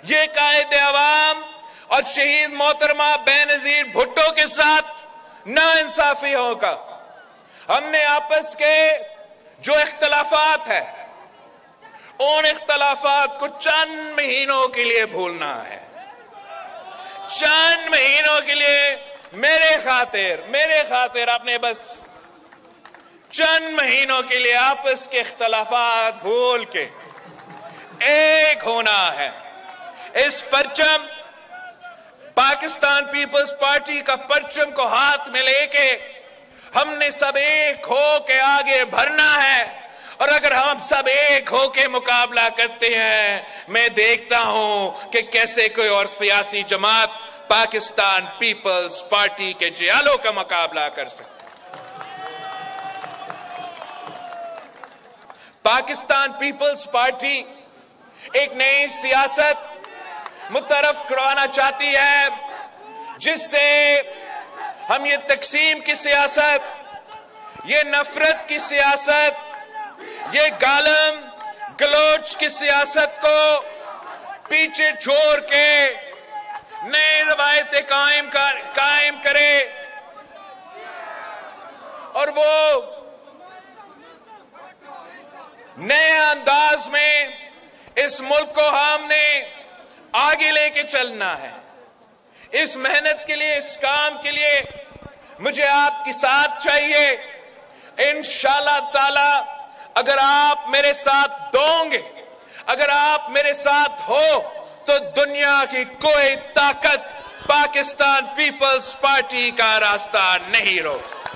ये कायदे अवाम और शहीद मोहतरमा बेनजीर भुट्टो के साथ नाइंसाफी होगा। हमने आपस के जो इख्तलाफात है उन इख्तलाफात को चंद महीनों के लिए भूलना है। चंद महीनों के लिए मेरे खातिर आपने बस चंद महीनों के लिए आपस के इख्तलाफात भूल के एक होना है। इस परचम पाकिस्तान पीपल्स पार्टी का परचम को हाथ में लेके हमने सब एक हो के आगे बढ़ना है। और अगर हम सब एक हो के मुकाबला करते हैं, मैं देखता हूं कि कैसे कोई और सियासी जमात पाकिस्तान पीपल्स पार्टी के जियालों का मुकाबला कर सकती। पाकिस्तान पीपल्स पार्टी एक नई सियासत मुतरफ करवाना चाहती है, जिससे हम ये तकसीम की सियासत, ये नफरत की सियासत, ये गालम गलोच की सियासत को पीछे छोड़ के नई रवायतें कायम करे और वो नए अंदाज में इस मुल्क को हमने आगे लेके चलना है। इस मेहनत के लिए, इस काम के लिए मुझे आपकी साथ चाहिए। इंशाअल्लाह ताला अगर आप मेरे साथ दोगे, अगर आप मेरे साथ हो, तो दुनिया की कोई ताकत पाकिस्तान पीपल्स पार्टी का रास्ता नहीं रोक सकती।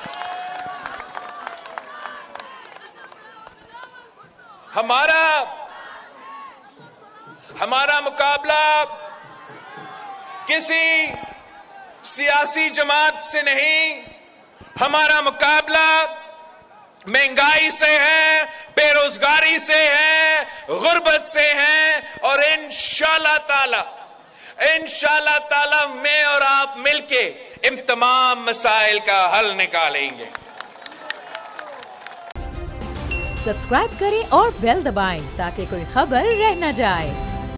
हमारा मुकाबला किसी सियासी जमात से नहीं, हमारा मुकाबला महंगाई से है, बेरोजगारी से है, गुर्बत से है। और इंशाअल्लाह ताला मैं और आप मिलके इन तमाम मसाइल का हल निकालेंगे। सब्सक्राइब करें और बेल दबाएं ताकि कोई खबर रह न जाए।